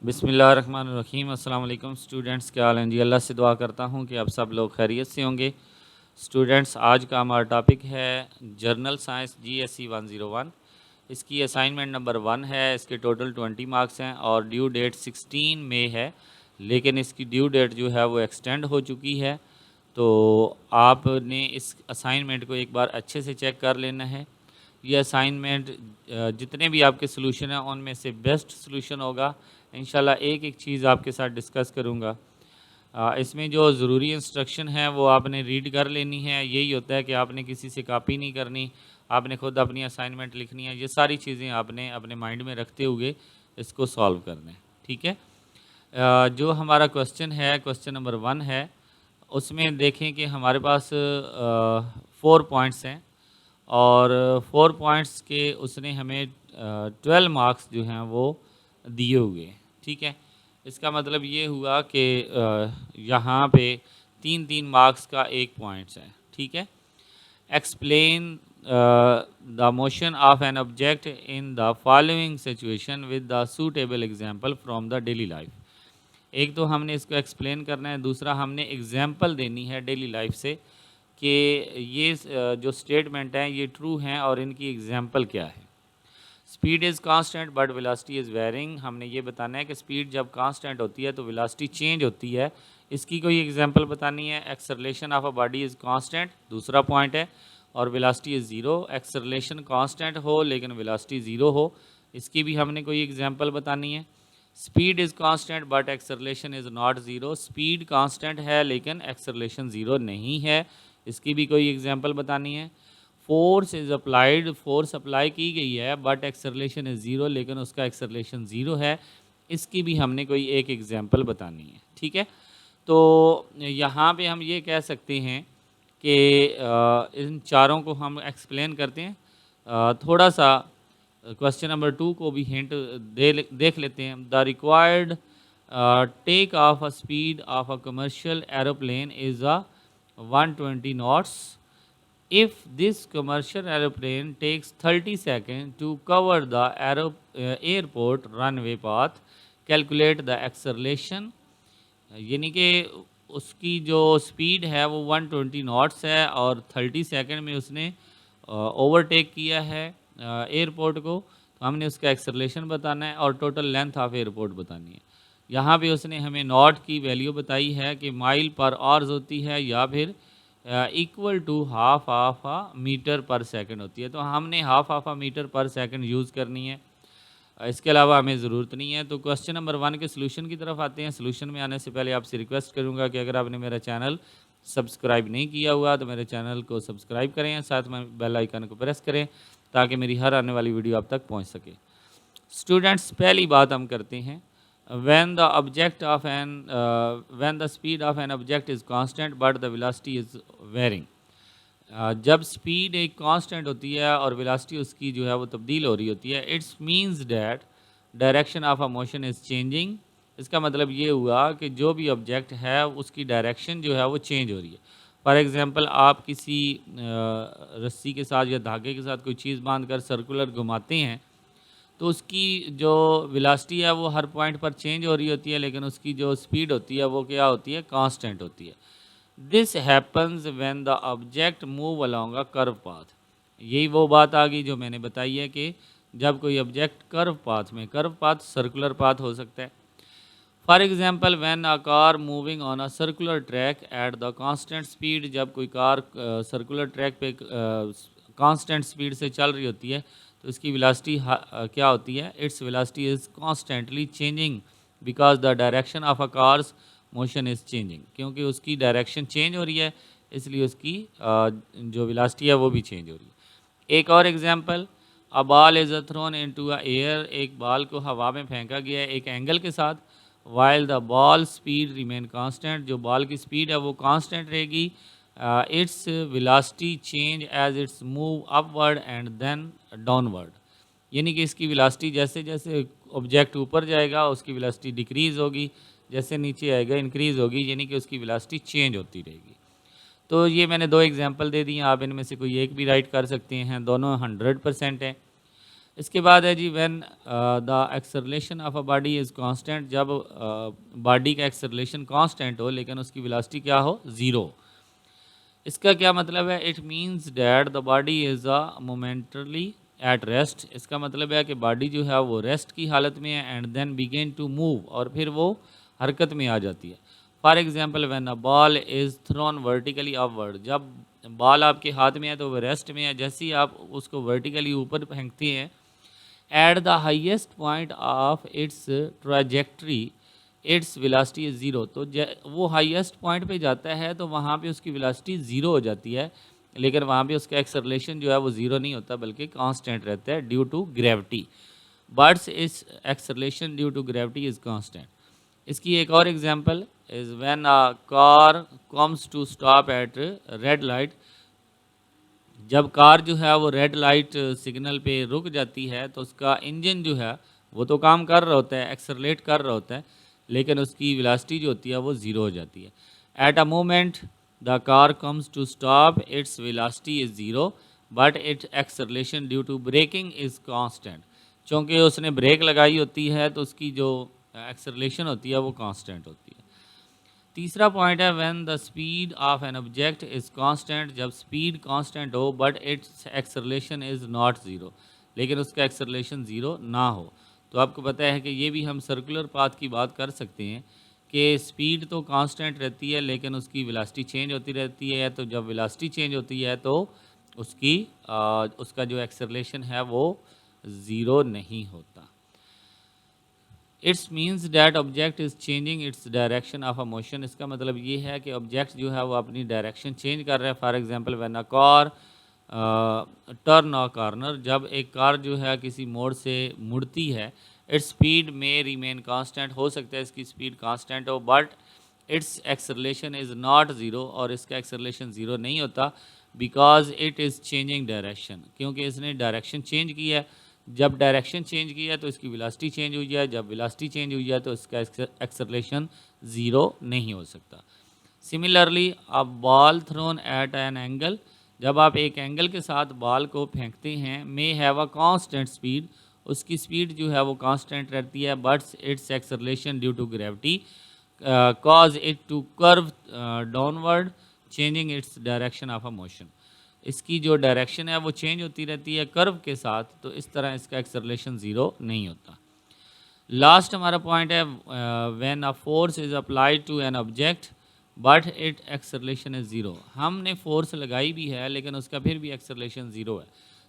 बिस्मिल्लाहिर्रहमानिर्रहीम। अस्सलाम वालेकुम स्टूडेंट्स, क्या हाल हैं जी। अल्लाह से दुआ करता हूँ कि आप सब लोग खैरियत से होंगे। स्टूडेंट्स, आज का हमारा टॉपिक है जर्नल साइंस GSE 101। इसकी असाइनमेंट नंबर 1 है। इसके टोटल 20 मार्क्स हैं और ड्यू डेट 16 मई है, लेकिन इसकी ड्यू डेट जो है वो एक्सटेंड हो चुकी है। तो आपने इस असाइनमेंट को एक बार अच्छे से चेक कर लेना है। ये असाइनमेंट जितने भी आपके सॉल्यूशन हैं उनमें से बेस्ट सॉल्यूशन होगा। इंशाल्लाह एक एक चीज़ आपके साथ डिस्कस करूँगा। इसमें जो ज़रूरी इंस्ट्रक्शन है वो आपने रीड कर लेनी है। यही होता है कि आपने किसी से कॉपी नहीं करनी, आपने खुद अपनी असाइनमेंट लिखनी है। ये सारी चीज़ें आपने अपने माइंड में रखते हुए इसको सॉल्व करना है, ठीक है। जो हमारा क्वेश्चन है, क्वेश्चन नंबर 1 है, उसमें देखें कि हमारे पास 4 पॉइंट्स हैं और 4 पॉइंट्स के उसने हमें 12 मार्क्स जो हैं वो दिए हुए हैं, ठीक है। इसका मतलब ये हुआ कि यहाँ पे 3-3 मार्क्स का एक पॉइंट्स है, ठीक है। Explain the motion of an object in the following situation with the suitable example from the daily life. एक तो हमने इसको एक्सप्लेन करना है, दूसरा हमने एग्जांपल देनी है डेली लाइफ से कि ये जो स्टेटमेंट हैं ये ट्रू हैं और इनकी एग्जांपल क्या है। Speed is constant but velocity is varying. हमने ये बताना है कि स्पीड जब कांस्टेंट होती है तो वेलोसिटी चेंज होती है। इसकी कोई एग्जांपल बतानी है। Acceleration of a body is constant, दूसरा पॉइंट है, और velocity is zero. Acceleration constant हो लेकिन वेलोसिटी ज़ीरो हो, इसकी भी हमने कोई एग्जांपल बतानी है। Speed is constant but acceleration is not zero. Speed constant है लेकिन एक्सेलरेशन ज़ीरो नहीं है, इसकी भी कोई एग्जांपल बतानी है। Force is applied, force apply की गई है बट एक्सेलरेशन इज़ ज़ीरो, लेकिन उसका एक्सेलरेशन ज़ीरो है, इसकी भी हमने कोई एक एग्जांपल बतानी है, ठीक है। तो यहाँ पे हम ये कह सकते हैं कि इन चारों को हम एक्सप्लेन करते हैं। थोड़ा सा क्वेश्चन नंबर 2 को भी हिंट देख लेते हैं। The required take off a speed of a commercial aeroplane is a 120 knots. If this commercial aeroplane takes 30 seconds to cover the airport runway path, calculate the acceleration। यानी कि उसकी जो speed है वो 120 नॉट्स है और 30 सेकंड में उसने ओवरटेक किया है एयरपोर्ट को, तो हमने उसका एक्सेलरेशन बताना है और टोटल लेंथ ऑफ एयरपोर्ट बतानी है। यहाँ पे उसने हमें नॉट की वैल्यू बताई है कि माइल पर आवर्स होती है या फिर equal to half of a metre per second होती है, तो हमने half of a metre per second use करनी है। इसके अलावा हमें ज़रूरत नहीं है। तो क्वेश्चन नंबर 1 के सॉल्यूशन की तरफ आते हैं। सॉल्यूशन में आने से पहले आपसे रिक्वेस्ट करूंगा कि अगर आपने मेरा चैनल सब्सक्राइब नहीं किया हुआ तो मेरे चैनल को सब्सक्राइब करें, साथ में बेल आइकन को प्रेस करें ताकि मेरी हर आने वाली वीडियो आप तक पहुंच सके। स्टूडेंट्स, पहली बात हम करते हैं। when the object of an when the speed of an object is constant but the velocity is varying। जब स्पीड एक कांस्टेंट होती है और वेलोसिटी उसकी जो है वो तब्दील हो रही होती है, it's means that direction of a motion is changing. इसका मतलब ये हुआ कि जो भी ऑब्जेक्ट है उसकी डायरेक्शन जो है वो चेंज हो रही है। फॉर एग्जांपल, आप किसी रस्सी के साथ या धागे के साथ कोई चीज़ बांध कर सर्कुलर घुमाते हैं तो उसकी जो वेलोसिटी है वो हर पॉइंट पर चेंज हो रही होती है, लेकिन उसकी जो स्पीड होती है वो क्या होती है, कांस्टेंट होती है। This happens when the object move along a curve path. यही वो बात आ गई जो मैंने बताई है कि जब कोई ऑब्जेक्ट कर्व पाथ में, कर्व पाथ सर्कुलर पाथ हो सकता है। For example, when a car moving on a circular track at the constant speed. जब कोई कार सर्कुलर ट्रैक पे कांस्टेंट स्पीड से चल रही होती है तो इसकी वेलोसिटी क्या होती है, it's velocity is constantly changing because the direction of a cars motion is changing. क्योंकि उसकी डायरेक्शन चेंज हो रही है इसलिए उसकी जो वेलोसिटी है वो भी चेंज हो रही है। एक और example, a ball is throne into a air. एक बॉल को हवा में फेंका गया है एक एंगल के साथ, while the ball speed remain constant. जो बॉल की स्पीड है वो कांस्टेंट रहेगी। Its velocity change as its move upward and then downward. यानी कि इसकी वेलोसिटी जैसे जैसे ऑब्जेक्ट ऊपर जाएगा उसकी वेलोसिटी डिक्रीज़ होगी, जैसे नीचे आएगा इंक्रीज़ होगी, यानी कि उसकी वेलोसिटी चेंज होती रहेगी। तो ये मैंने 2 एग्जांपल दे दिए, आप इनमें से कोई एक भी राइट कर सकते हैं, दोनों 100% हैं। इसके बाद है जी when the acceleration of a body is constant, जब बॉडी का एक्सेलरेशन कांस्टेंट हो लेकिन उसकी वेलोसिटी क्या हो, ज़ीरो। इसका क्या मतलब है, it means that the body is a momentarily at rest. इसका मतलब है कि बॉडी जो है वो रेस्ट की हालत में है and then begin to move, और फिर वो हरकत में आ जाती है। For example when a ball is thrown vertically upward, जब बॉल आपके हाथ में है तो वो रेस्ट में है, जैसे ही आप उसको वर्टिकली ऊपर फेंकते हैं at the highest point of its trajectory it's velocity is zero. तो वो हाईएस्ट पॉइंट पे जाता है तो वहाँ पे उसकी वेलोसिटी ज़ीरो हो जाती है, लेकिन वहाँ पे उसका एक्सेलरेशन जो है वो ज़ीरो नहीं होता बल्कि कांस्टेंट रहता है due to gravity. But's is acceleration due to gravity is constant. इसकी एक और example is when a car comes to stop at red light, जब कार जो है वो रेड लाइट सिग्नल पे रुक जाती है तो उसका इंजन जो है वो तो काम कर रहा होता है, एक्सेलरेट कर रहा होता है, लेकिन उसकी वेलोसिटी जो होती है वो ज़ीरो हो जाती है। At a moment the car comes to stop its velocity is zero but its acceleration due to braking is constant. चूँकि उसने ब्रेक लगाई होती है तो उसकी जो एक्सेलरेशन होती है वो कांस्टेंट होती है। तीसरा पॉइंट है when the speed of an object is constant, जब स्पीड कांस्टेंट हो but its acceleration is not zero, लेकिन उसका एक्सेलरेशन ज़ीरो ना हो। तो आपको पता है कि ये भी हम सर्कुलर पाथ की बात कर सकते हैं कि स्पीड तो कांस्टेंट रहती है लेकिन उसकी वेलोसिटी चेंज होती रहती है, तो जब वेलोसिटी चेंज होती है तो उसका जो एक्सेलरेशन है वो ज़ीरो नहीं होता। It's means that object is changing its direction of a motion. इसका मतलब ये है कि ऑब्जेक्ट जो है वो अपनी डायरेक्शन चेंज कर रहा है। For example when a car turn a corner, जब एक कार जो है किसी मोड़ से मुड़ती है, इट्स स्पीड में रिमेन कांस्टेंट, हो सकता है इसकी स्पीड कांस्टेंट हो but its acceleration is not zero, और इसका एक्सेलरेशन ज़ीरो नहीं होता because it is changing direction, क्योंकि इसने डायरेक्शन चेंज की है। जब डायरेक्शन चेंज की है तो इसकी वेलोसिटी चेंज हुई है, जब वेलोसिटी चेंज हुई है तो इसका एक्सेलरेशन ज़ीरो नहीं हो सकता। Similarly a ball thrown at an angle, जब आप एक एंगल के साथ बॉल को फेंकते हैं, may have a constant speed, उसकी स्पीड जो है वो कांस्टेंट रहती है but its acceleration due to gravity cause it to curve downward changing its direction of a motion. इसकी जो डायरेक्शन है वो चेंज होती रहती है कर्व के साथ, तो इस तरह इसका एक्सेलरेशन ज़ीरो नहीं होता। लास्ट हमारा पॉइंट है when a force is applied to an object but it acceleration is zero. हमने फोर्स लगाई भी है लेकिन उसका फिर भी एक्सेलरेशन ज़ीरो है।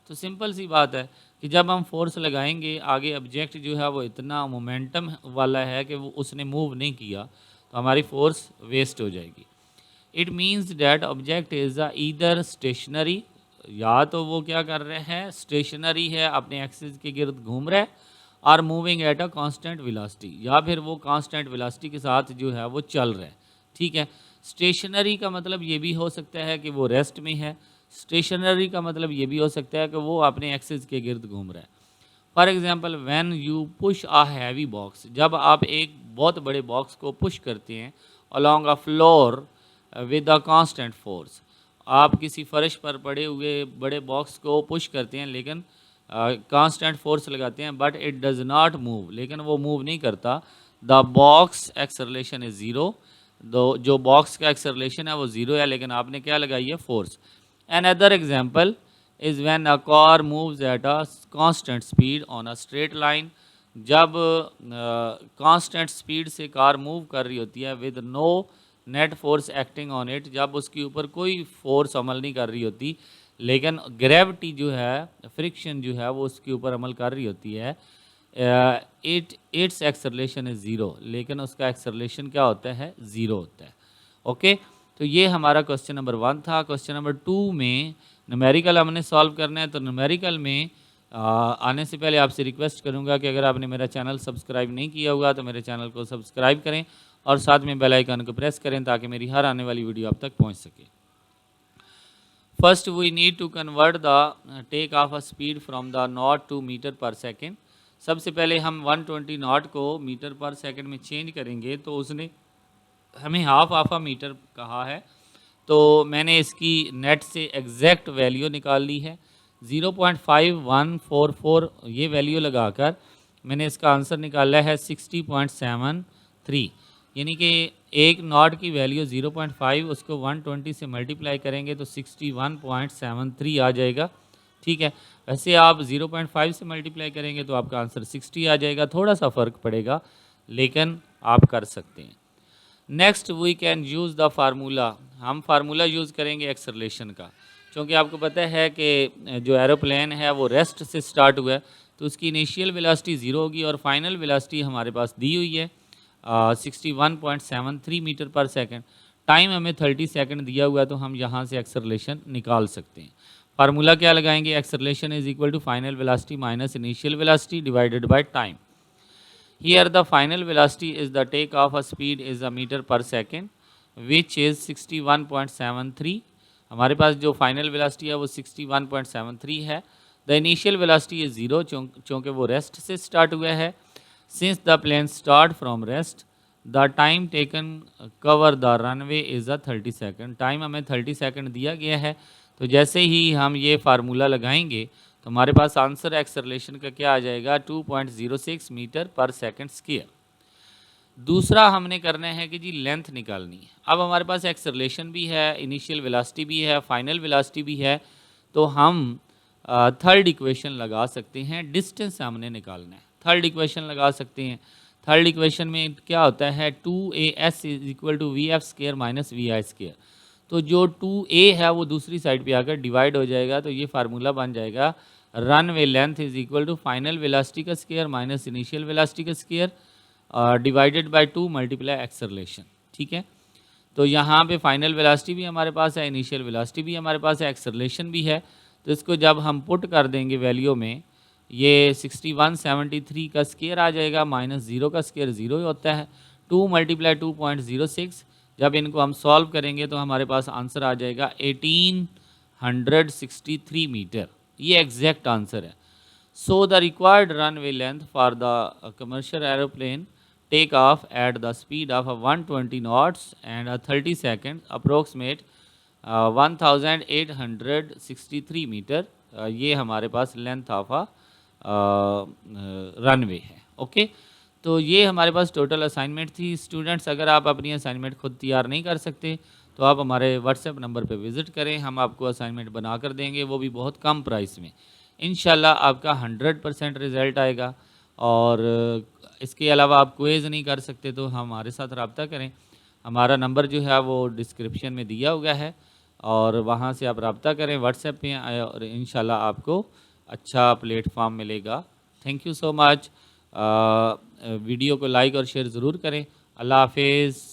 तो सिंपल सी बात है कि जब हम फोर्स लगाएंगे आगे ऑब्जेक्ट जो है वो इतना मोमेंटम वाला है कि वो उसने मूव नहीं किया, तो हमारी फोर्स वेस्ट हो जाएगी। It means that object is either stationary, या तो वो क्या कर रहे हैं, स्टेशनरी है, अपने एक्सिस के गिर्द घूम रहा है, और moving at a constant velocity, या फिर वो कांस्टेंट वेलोसिटी के साथ जो है वो चल रहा है। ठीक है, स्टेशनरी का मतलब ये भी हो सकता है कि वो रेस्ट में है, स्टेशनरी का मतलब ये भी हो सकता है कि वो अपने एक्सिस के गिर्द घूम रहा है। For example when you push a heavy box, जब आप एक बहुत बड़े बॉक्स को पुश करते हैं along a floor with a constant force, आप किसी फर्श पर पड़े हुए बड़े बॉक्स को पुश करते हैं लेकिन कांस्टेंट फोर्स लगाते हैं but it does not move, लेकिन वो मूव नहीं करता। The box acceleration is zero, दो जो बॉक्स का एक्सेलरेशन है वो ज़ीरो है लेकिन आपने क्या लगाई है, force. An other example is when a car moves at a constant speed on a straight line, जब कांस्टेंट स्पीड से कार मूव कर रही होती है with no net force acting on it, जब उसके ऊपर कोई फोर्स अमल नहीं कर रही होती लेकिन ग्रेविटी जो है, फ्रिक्शन जो है वो उसके ऊपर अमल कर रही होती है, इट्स एक्सेलरेशन इज़ ज़ीरो, लेकिन उसका एक्सेलरेशन क्या होता है, ज़ीरो होता है। ओके, तो ये हमारा क्वेश्चन नंबर 1 था। क्वेश्चन नंबर 2 में न्यूमेरिकल हमने सॉल्व करना है, तो न्यूमेरिकल में आने से पहले आपसे रिक्वेस्ट करूंगा कि अगर आपने मेरा चैनल सब्सक्राइब नहीं किया हुआ तो मेरे चैनल को सब्सक्राइब करें और साथ में बेल आइकन को प्रेस करें ताकि मेरी हर आने वाली वीडियो आप तक पहुंच सके। First we need to convert the take off a speed from the knot to metre per second. सबसे पहले हम 120 नॉट को मीटर पर सेकेंड में चेंज करेंगे, तो उसने हमें हाफ ऑफ अ मीटर कहा है, तो मैंने इसकी नेट से एग्जैक्ट वैल्यू निकाल ली है। 0.5144 ये वैल्यू लगाकर मैंने इसका आंसर निकाला है 60.73, यानी कि एक नॉट की वैल्यू 0.5 उसको 120 से मल्टीप्लाई करेंगे तो 61.73 आ जाएगा। ठीक है, वैसे आप 0.5 से मल्टीप्लाई करेंगे तो आपका आंसर 60 आ जाएगा, थोड़ा सा फ़र्क पड़ेगा लेकिन आप कर सकते हैं। Next we can use the formula, हम फार्मूला यूज़ करेंगे एक्सेलरेशन का, क्योंकि आपको पता है कि जो एरोप्लेन है वो रेस्ट से स्टार्ट हुआ है तो उसकी इनिशियल वेलोसिटी 0 होगी और फाइनल वेलोसिटी हमारे पास दी हुई है 61.73 मीटर पर सेकंड। टाइम हमें 30 सेकंड दिया हुआ है तो हम यहाँ से एक्सेलरेशन निकाल सकते हैं। फार्मूला क्या लगाएंगे, acceleration is equal to final velocity minus initial velocity divided by time. Here the final velocity is the takeoff speed is a meter per second which is 61.73। हमारे पास जो फाइनल वेलोसिटी है वो 61.73 है। द इनिशियल वेलोसिटी इज 0 चूँकि वो rest से start हुआ है। Since the plane start from rest the time taken cover the runway is a 30 second. Time हमें 30 सेकेंड दिया गया है, तो जैसे ही हम ये फार्मूला लगाएंगे तो हमारे पास आंसर एक्सेलरेशन का क्या आ जाएगा 2.06 मीटर पर सेकंड स्क्वायर। दूसरा हमने करना है कि जी लेंथ निकालनी है। अब हमारे पास एक्सेलरेशन भी है, इनिशियल वेलोसिटी भी है, फाइनल वेलोसिटी भी है, तो हम थर्ड इक्वेशन लगा सकते हैं। डिस्टेंस हमने निकालना है, थर्ड इक्वेशन लगा सकते हैं। थर्ड इक्वेशन में क्या होता है 2AS is equal to VF² minus VI square. तो जो 2A है वो दूसरी साइड पे आकर डिवाइड हो जाएगा, तो ये फार्मूला बन जाएगा runway length is equal to final velocity का स्क्वायर माइनस इनिशियल वेलोसिटी का square divided by 2 multiply acceleration. ठीक है, तो यहाँ पे फाइनल वेलोसिटी भी हमारे पास है, इनिशियल वेलोसिटी भी हमारे पास है, एक्सेलरेशन भी है, तो इसको जब हम पुट कर देंगे वैल्यू में ये 61.73 का स्क्वायर आ जाएगा माइनस 0 का स्क्वायर 0 ही होता है, 2 मल्टीप्लाई 2.06। जब इनको हम सॉल्व करेंगे तो हमारे पास आंसर आ जाएगा 1863 मीटर, ये एग्जैक्ट आंसर है। So the required runway length for the commercial aeroplane take off at the speed of 120 knots and 30 second approximate 1863 metre, ये हमारे पास लेंथ ऑफ रनवे है। ओके, तो ये हमारे पास टोटल असाइनमेंट थी। स्टूडेंट्स, अगर आप अपनी असाइनमेंट खुद तैयार नहीं कर सकते तो आप हमारे व्हाट्सएप नंबर पे विज़िट करें, हम आपको असाइनमेंट बना कर देंगे, वो भी बहुत कम प्राइस में। इंशाल्लाह आपका 100% रिज़ल्ट आएगा। और इसके अलावा आप क्विज़ नहीं कर सकते तो हमारे साथ रब्ता करें। हमारा नंबर जो है वो डिस्क्रिप्शन में दिया हुआ है और वहाँ से आप रब्ता करें व्हाट्सएप पे और इंशाल्लाह आपको अच्छा प्लेटफॉर्म मिलेगा। Thank you so much. Video को लाइक और शेयर ज़रूर करें। अल्लाह हाफिज़।